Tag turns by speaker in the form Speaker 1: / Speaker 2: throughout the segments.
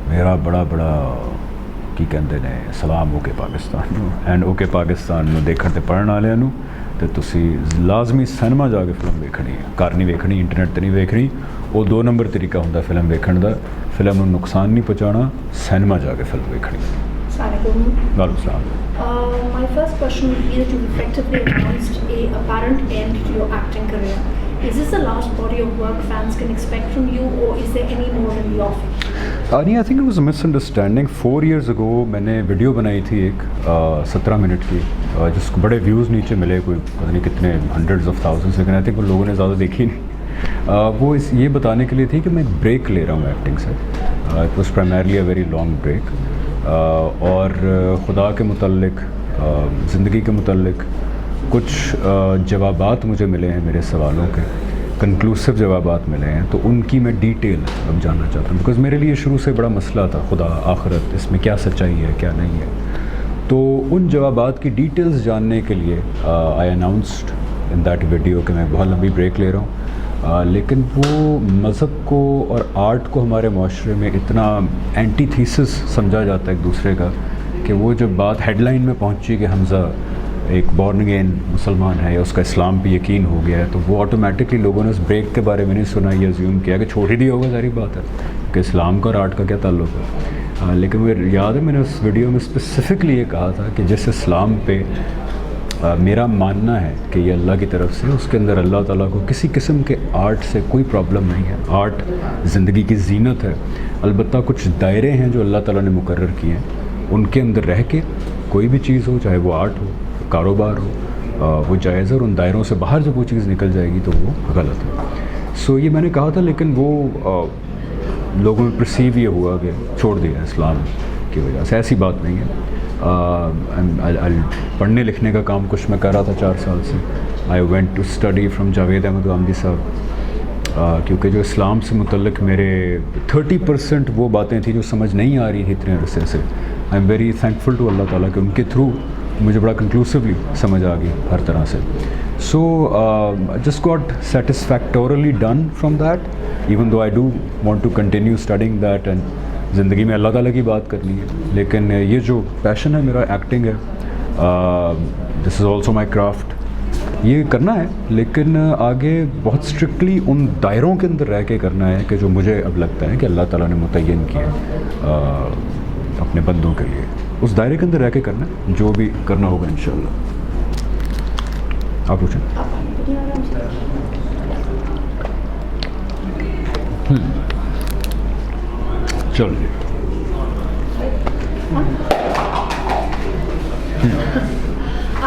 Speaker 1: ਮੇਰਾ ਬੜਾ ਕੀ ਕਹਿੰਦੇ ਨੇ ਸਲਾਮ ਓਕੇ ਪਾਕਿਸਤਾਨ ਨੂੰ ਐਂਡ ਓਕੇ ਪਾਕਿਸਤਾਨ ਨੂੰ ਦੇਖਣ ਤੇ ਪੜ੍ਹਨ ਵਾਲਿਆਂ ਨੂੰ ਤੇ ਤੁਸੀਂ ਲਾਜ਼ਮੀ ਸਿਨੇਮਾ ਜਾ ਕੇ ਫਿਲਮ ਵੇਖਣੀ ਹੈ, ਘਰ ਨਹੀਂ ਵੇਖਣੀ, ਇੰਟਰਨੈਟ ਤੇ ਨਹੀਂ ਵੇਖਣੀ। ਉਹ 2 ਨੰਬਰ ਤਰੀਕਾ ਹੁੰਦਾ ਫਿਲਮ ਵੇਖਣ ਦਾ, ਫਿਲਮ ਨੂੰ ਨੁਕਸਾਨ ਨਹੀਂ ਪਹੁੰਚਾਉਣਾ, ਸਿਨੇਮਾ ਜਾ ਕੇ ਫਿਲਮ ਵੇਖਣੀ।
Speaker 2: My first question would be that you've effectively announced a apparent end to your acting career. Is this the last body of work fans can expect from you, or is there any more in the offing?
Speaker 1: नहीं, I think it was a misunderstanding. 4 years ago मैंने video बनाई थी एक 17 minute की, जिसको बड़े views नीचे मिले, कोई पता नहीं कितने hundreds of thousands, लेकिन आई थिंक उन लोगों ने ज़्यादा देखी नहीं। वो ये बताने के लिए थी कि मैं एक ब्रेक ले रहा हूँ एक्टिंग से। It was primarily a very long break, और खुदा के मुतल्लिक, ज़िंदगी के मुतल्लिक कुछ जवाबात मुझे मिले हैं मेरे सवालों के, कंक्लूसिव जवाबात मिले हैं, तो उनकी मैं डिटेल अब जानना चाहता हूँ। बिकॉज़ मेरे लिए शुरू से बड़ा मसला था खुदा आखिरत, इसमें क्या सच्चाई है क्या नहीं है। तो उन जवाबात की डिटेल्स जानने के लिए आई अनाउंस्ड इन दैट वीडियो कि मैं बहुत लंबी ब्रेक ले रहा हूँ। लेकिन वो मज़हब को और आर्ट को हमारे माशरे में इतना एंटीथीसिस समझा जाता है एक दूसरे का, कि वो जब बात हेडलाइन में पहुँची कि हमज़ा एक बॉर्न अगेन मुसलमान है या उसका इस्लाम पे यकीन हो गया है, तो वो ऑटोमेटिकली लोगों ने उस ब्रेक के बारे में नहीं सुना, ये अज्यूम किया कि छोड़ ही दिया होगा, सारी बात है कि इस्लाम का और आर्ट का क्या ताल्लुक़ है। लेकिन मुझे याद है मैंने उस वीडियो में स्पेसिफ़िकली ये कहा था कि जिस इस्लाम पे मेरा मानना है कि ये अल्लाह की तरफ से, उसके अंदर अल्लाह ताला को किसी किस्म के आर्ट से कोई प्रॉब्लम नहीं है। आर्ट ज़िंदगी की ज़ीनत है, अलबत्ता कुछ दायरे हैं जो अल्लाह ताला ने मुकर्रर किए हैं, उनके अंदर रह के कोई भी चीज़ हो, चाहे वो आर्ट हो, कारोबार हो, वो जायज़ है, और उन दायरों से बाहर जब वो चीज़ निकल जाएगी तो वो गलत है। सो ये मैंने कहा था, लेकिन वो लोगों में परसीव ये हुआ कि छोड़ दिया इस्लाम की वजह से। ऐसी बात नहीं है। पढ़ने लिखने का काम कुछ मैं कर रहा था 4 साल से। I went to study from Javed Ahmad Gandhi sahab, क्योंकि जो इस्लाम से मुतल्लिक मेरे 30% वो बातें थी जो समझ नहीं आ रही थी इतने अरसे से। I am very thankful to Allah ताला कि उनके थ्रू मुझे बड़ा कंक्लूसिवली समझ आ गई हर तरह से। So just got satisfactorily done from that, even though I do want to continue studying that, and ज़िंदगी में अल्लाह ताला की बात करनी है। लेकिन ये जो पैशन है मेरा, एक्टिंग है, this is also my craft, ये करना है, लेकिन आगे बहुत स्ट्रिक्टली उन दायरों के अंदर रह के करना है कि जो मुझे अब लगता है कि अल्लाह ताला ने मुतय्यन किए अपने बंदों के लिए। उस दायरे के अंदर रह के करना है, जो भी करना होगा इंशाल्लाह। आप पूछें। चलिए।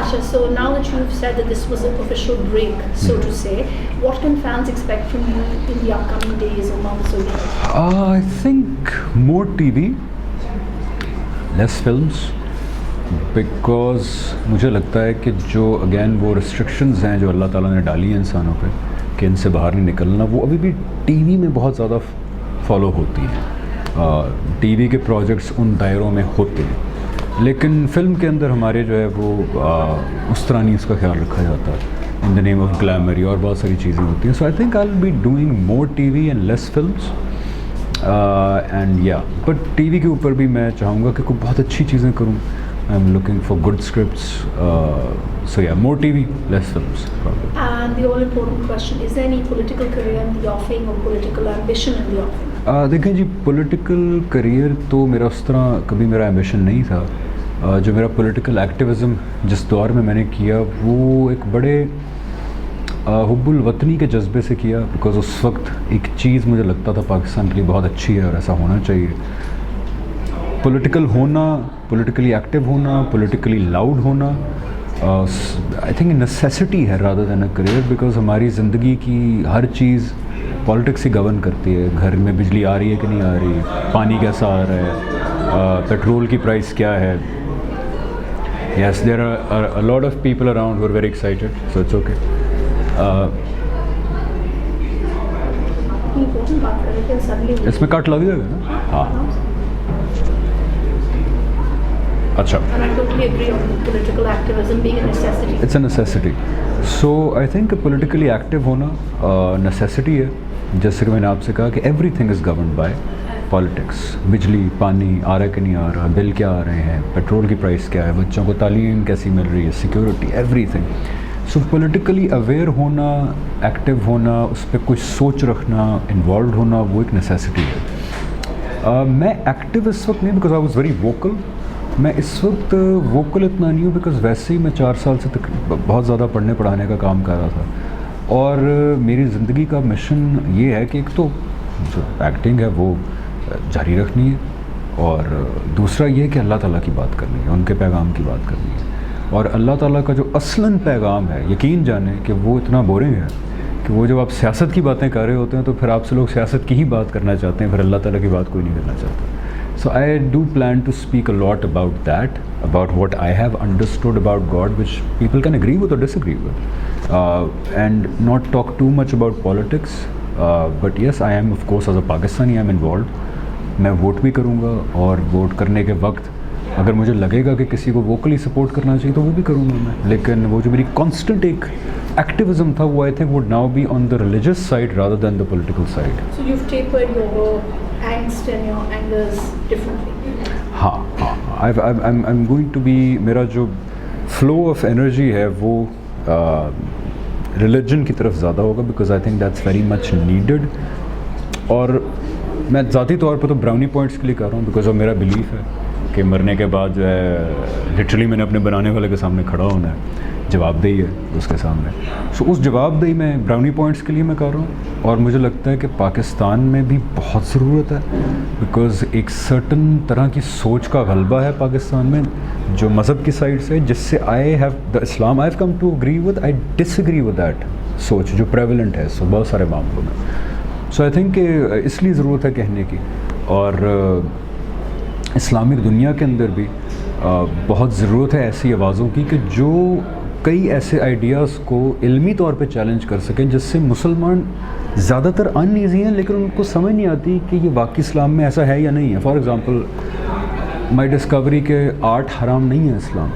Speaker 2: Asha, so now that you've said that this was an official break, so to say, what can fans expect from you in the upcoming days or months or years?
Speaker 1: I think more TV, less films, because मुझे लगता है कि जो again वो restrictions हैं जो अल्लाह ताला ने डाली हैं इंसानों पे कि इनसे बाहर नहीं निकलना, वो अभी भी टीवी में बहुत ज़्यादा फॉलो होती हैं। टीवी के प्रोजेक्ट्स उन दायरों में होते हैं, लेकिन फ़िल्म के अंदर हमारे जो है वो उस तरह नहीं उसका ख्याल रखा जाता in the name of glamour, और बहुत सारी चीज़ें होती हैं। So I think I will be doing more TV and less films, and yeah but TV के ऊपर भी मैं चाहूँगा कि कोई बहुत अच्छी चीज़ें करूँ। I am looking for good scripts, so yeah more TV less films probably.
Speaker 2: And the all important question, is there any political career in the offing or political ambition in the offing?
Speaker 1: देखें जी, political career तो मेरा उस तरह कभी मेरा ambition नहीं था। जो मेरा पॉलिटिकल एक्टिविज़म जिस दौर में मैंने किया, वो एक बड़े हुब्बुल वतनी के जज्बे से किया, बिकॉज़ उस वक्त एक चीज़ मुझे लगता था पाकिस्तान के लिए बहुत अच्छी है और ऐसा होना चाहिए। पॉलिटिकल होना, पॉलिटिकली एक्टिव होना, पॉलिटिकली लाउड होना, आई थिंक नेसेसिटी है rather than a career, because हमारी ज़िंदगी की हर चीज़ पॉलिटिक्स ही गवर्न करती है। घर में बिजली आ रही है कि नहीं आ रही, पानी कैसा आ रहा है, पेट्रोल की प्राइस क्या है। Yes, there are a lot of people around who are very excited, so it's okay. इसमें कट लग जाएगा ना? हाँ, अच्छा।
Speaker 2: And I totally agree on political activism being a necessity.
Speaker 1: It's a necessity. So I think politically active होना necessity है। जैसे कि मैंने आपसे कहा कि everything is governed by politics, बिजली पानी आ रहा है कि नहीं आ रहा, बिल क्या आ रहे हैं, पेट्रोल की प्राइस क्या है, बच्चों को तालीम कैसी मिल रही है, सिक्योरिटी, एवरीथिंग. सो पॉलिटिकली अवेयर होना, एक्टिव होना, उस पर कुछ सोच रखना, इन्वॉल्व होना, वो एक नेसेसिटी है. मैं एक्टिव इस वक्त नहीं because I was very vocal. मैं इस वक्त वोकल इतना नहीं हूँ बिकॉज वैसे ही मैं 4 साल से तक बहुत ज़्यादा पढ़ने पढ़ाने का काम कर रहा था और मेरी ज़िंदगी का मिशन ये है कि एक तो जो एक्टिंग है वो जारी रखनी है और दूसरा ये है कि अल्लाह ताला की बात करनी है, उनके पैगाम की बात करनी है. और अल्लाह ताला का जो असलन पैगाम है, यकीन जाने कि वो इतना बोरिंग है कि वो जब आप सियासत की बातें कर रहे होते हैं तो फिर आपसे लोग सियासत की ही बात करना चाहते हैं, फिर अल्लाह ताला की बात कोई नहीं करना चाहता. So I do plan to speak a lot about that, about what I have understood about God, which people can agree with or disagree with, and not talk too much about politics. But yes, I am of course as a Pakistani I am involved. मैं vote भी करूँगा और vote करने के वक्त अगर मुझे लगेगा कि किसी को वोकली सपोर्ट करना चाहिए तो वो भी करूँगा मैं. लेकिन वो जो मेरी कॉन्स्टेंट एक एक्टिविज्म था वो I think would now be on the religious side rather than the political side.
Speaker 2: So you've tapered your angst and your angers differently.
Speaker 1: हाँ, I'm going to be, मेरा जो फ्लो ऑफ एनर्जी है वो religion की तरफ ज़्यादा होगा because I think that's very much needed. और मैं ज़ाती तौर पर तो ब्राउनी पॉइंट्स के लिए कर रहा हूँ बिकॉज ऑफ मेरा बिलीफ है कि मरने के बाद जो है लिटरली मैंने अपने बनाने वाले के सामने खड़ा होना है, जवाबदेही है उसके सामने. सो उस जवाबदेही में ब्राउनी पॉइंट्स के लिए मैं कर रहा हूँ और मुझे लगता है कि पाकिस्तान में भी बहुत ज़रूरत है बिकॉज़ एक सर्टन तरह की सोच का गलबा है पाकिस्तान में जो मज़हब की साइड से, जिससे I have the Islam I have come to agree with, I disagree with that सोच जो प्रेवलेंट है सो बहुत सारे मामलों में. सो आई थिंक इसलिए ज़रूरत है कहने की. और इस्लामिक दुनिया के अंदर भी बहुत ज़रूरत है ऐसी आवाज़ों की कि जो कई ऐसे आइडियाज़ को इल्मी तौर पे चैलेंज कर सकें जिससे मुसलमान ज़्यादातर अनईज़ी हैं लेकिन उनको समझ नहीं आती कि ये वाकई इस्लाम में ऐसा है या नहीं है. फॉर एग्ज़ाम्पल माई डिस्कवरी के आर्ट हराम नहीं है इस्लाम,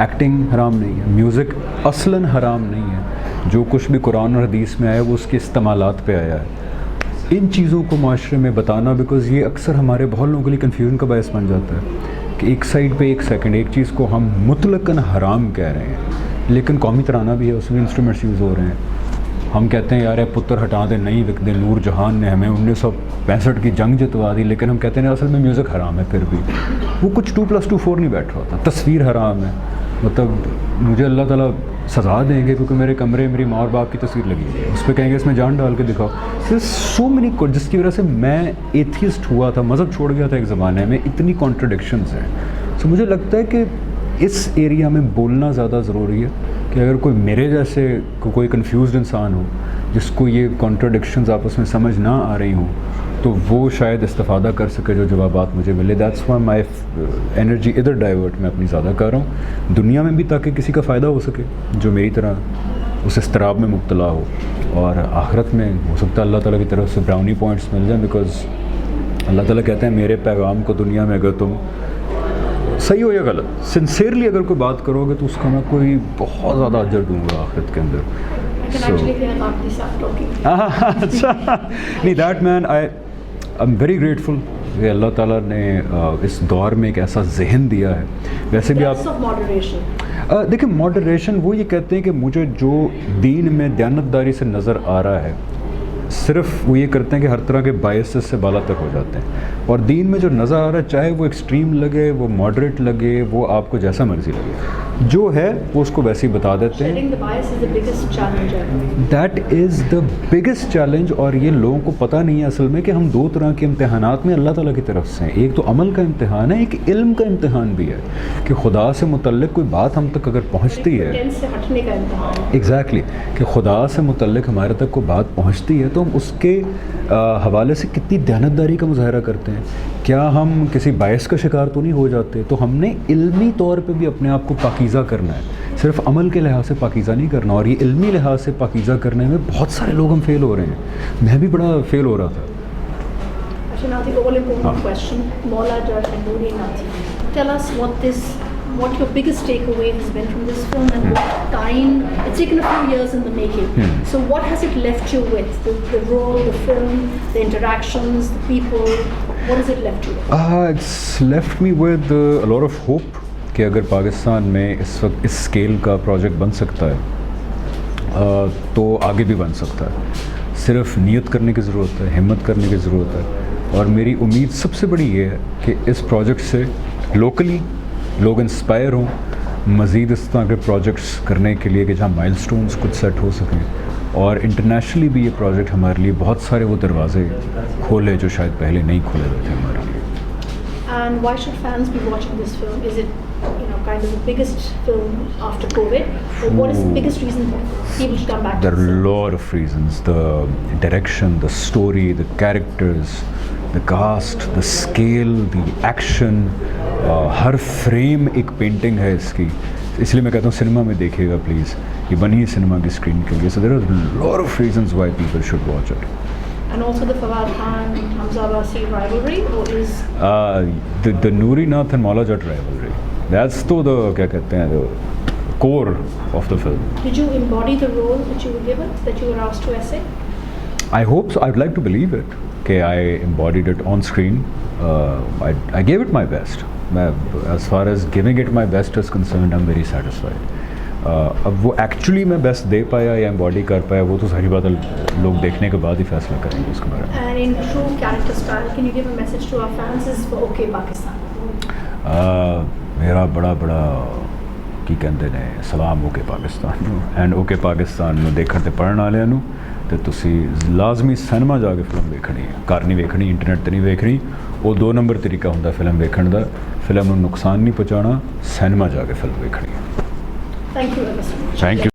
Speaker 1: एक्टिंग हराम नहीं है, म्यूज़िक असलन हराम नहीं है, जो कुछ भी कुरान और हदीस में आया वो उसके इस्तेमालात पे आया है. इन चीज़ों को माशरे में बताना बिकॉज़ ये अक्सर हमारे बहुत लोगों के लिए कन्फ्यूजन का बायस बन जाता है कि एक साइड पे एक सेकंड एक चीज़ को हम मुतलकन हराम कह रहे हैं लेकिन कौमी तराना भी है, उसमें इंस्ट्रूमेंट्स यूज़ हो रहे हैं. हम कहते हैं यार पुत्र हटा दे नहीं विक दे, नूर जहान ने हमें 1965 की जंग जितवा दी, लेकिन हम कहते हैं असल में म्यूज़िक हराम है. फिर भी वो कुछ 2+2=4 नहीं बैठ रहा था. तस्वीर हराम है, मतलब मुझे अल्लाह ताला सज़ा देंगे क्योंकि मेरे कमरे मेरी माँ और बाप की तस्वीर लगी है, उस पर कहेंगे इसमें जान डाल के दिखाओ. सो मेनी जिसकी वजह से मैं एथियस्ट हुआ था, मज़हब छोड़ गया था एक ज़माने में. इतनी कॉन्ट्रडिक्शंस हैं. सो मुझे लगता है कि इस एरिया में बोलना ज़्यादा ज़रूरी है कि अगर कोई मेरे जैसे कोई कंफ्यूज्ड इंसान हो जिसको ये कॉन्ट्रडिक्शंस आपस में समझ ना आ रही हों तो वो शायद इस्तेफादा कर सके जो जवाबात मुझे मिले. दैट्स व्हाई माई एनर्जी इधर डाइवर्ट मैं अपनी ज़्यादा कर रहा हूँ दुनिया में भी, ताकि किसी का फ़ायदा हो सके जो मेरी तरह उस इस्तराब में मुब्तला हो, और आखिरत में हो सकता है अल्लाह ताला की तरफ से ब्राउनी पॉइंट्स मिल जाए बिकॉज़ अल्लाह ताला कहते हैं मेरे पैगाम को दुनिया में अगर तुम सही हो या गलत सिंसियरली अगर कोई बात करोगे तो उसका मैं कोई बहुत ज़्यादा अजर दूँगा आखिरत के अंदर. अच्छा नहीं that man I am very grateful कि अल्लाह ताला ने इस दौर में एक ऐसा जहन दिया है. वैसे भी आप देखिए मॉडरेशन वो ये कहते हैं कि मुझे जो दीन में दयानतदारी से नज़र आ रहा है सिर्फ वो ये करते हैं कि हर तरह के बायसेस से बाला तक हो जाते हैं, और दीन में जो नज़र आ रहा है चाहे वो एक्सट्रीम लगे वो मॉडरेट लगे वो आपको जैसा मर्ज़ी लगे जो है वो उसको वैसे ही बता देते हैं. That is the biggest challenge. और ये लोगों को पता नहीं है असल में कि हम दो तरह के इम्तहानात में अल्लाह ताला की तरफ से हैं. एक तो अमल का इम्तहान है, एक इल्म का इम्तहान भी है कि खुदा से मुतल्लिक़ कोई बात हम तक अगर पहुँचती है एग्जैक्टली कि खुदा से मुतल्लिक़ हमारे तक कोई बात पहुँचती है तो हम उसके हवाले से कितनी दयानतदारी का मुजाहरा करते हैं. क्या हम किसी बायस का शिकार तो नहीं हो जाते. तो हमने इल्मी तौर पे भी अपने आप को पाकीज़ा करना है, सिर्फ अमल के लिहाज से पाकीज़ा नहीं करना. और ये इल्मी लिहाज से पाकीज़ा करने में बहुत सारे लोग हम फेल हो रहे हैं. मैं भी बड़ा फेल हो रहा था.
Speaker 2: Now the all important question, Maula Judge and Nooreen Nathi. Tell us what this what your biggest takeaway has been from this film, and what time it's taken a few years in the making. So what has it left you with? The role, the film, the interactions, the people. What has it left you with?
Speaker 1: It's left me with a lot of hope کہ اگر پاکستان میں اس وقت اس scale کا project بن سکتا ہے تو آگے بھی بن سکتا ہے. صرف نیت کرنے کی ضرورت ہے, ہمت کرنے کی ضرورت ہے. اور میری امید سب سے بڑی یہ ہے کہ اس پروجیکٹ سے لوکلی لوگ انسپائر ہوں مزید اس طرح کے پروجیکٹس کرنے کے لیے کہ جہاں مائل سٹونز کچھ سیٹ ہو سکیں, اور انٹرنیشنلی بھی یہ پروجیکٹ ہمارے لیے بہت سارے وہ دروازے کھولے جو شاید پہلے نہیں کھولے ہوئے تھے ہمارے لیے.
Speaker 2: And why should fans be watching this film? Is it, kind of the biggest film after COVID? Or what is the biggest reason people should come back to
Speaker 1: There
Speaker 2: this
Speaker 1: are a
Speaker 2: film?
Speaker 1: lot of reasons. The direction, the story, the characters, the cast, the scale, the action. Hare frame ایک painting ہے اس کی, اس لیے میں کہتا ہوں cinema میں دیکھیے گا please, یہ بنی ہے سنیما کی اسکرین کے لیے. So there are a lot of reasons why people should watch it.
Speaker 2: And also the Fawad Khan Hamza Abbasi rivalry, or is
Speaker 1: The Noori Nath and Maula Jatt rivalry. That's to the کیا کہتے ہیں the core of the film.
Speaker 2: did you embody the role that you were given, that you were asked to essay?
Speaker 1: I hope so. I'd like to believe it. کہ I embodied it on screen. I gave it my best. As far as giving it my best is concerned, I'm very satisfied. اب وہ actually میں best دے پایا یا امباڈی کر پایا وہ تو ساری بات لوگ دیکھنے کے بعد ہی فیصلہ کریں گے اس کے بارے میں.
Speaker 2: And in true character style, can you give a message to our fans is for OK Pakistan?
Speaker 1: میرا بڑا کی کہتے ہیں سلام اوکے پاکستان ਨੂੰ, ਐਂਡ ਓਕੇ ਪਾਕਿਸਤਾਨ ਨੂੰ ਦੇਖਣ ਤੇ ਪੜ੍ਹਨ ਵਾਲਿਆਂ ਨੂੰ, ਤੇ ਤੁਸੀਂ ਲਾਜ਼ਮੀ ਸਿਨੇਮਾ ਜਾ ਕੇ ਫਿਲਮ ਵੇਖਣੀ ਹੈ, ਘਰ ਨਹੀਂ ਵੇਖਣੀ, ਇੰਟਰਨੈਟ ਤੇ ਨਹੀਂ ਵੇਖਣੀ. ਉਹ 2 ਨੰਬਰ ਤਰੀਕਾ ਹੁੰਦਾ ਫਿਲਮ ਵੇਖਣ ਦਾ. ਫਿਲਮ ਨੂੰ ਨੁਕਸਾਨ ਨਹੀਂ ਪਹੁੰਚਾਉਣਾ, ਸਿਨੇਮਾ ਜਾ ਕੇ ਫਿਲਮ ਵੇਖਣੀ ਹੈ.
Speaker 2: Thank you ever so much.
Speaker 1: Thank you.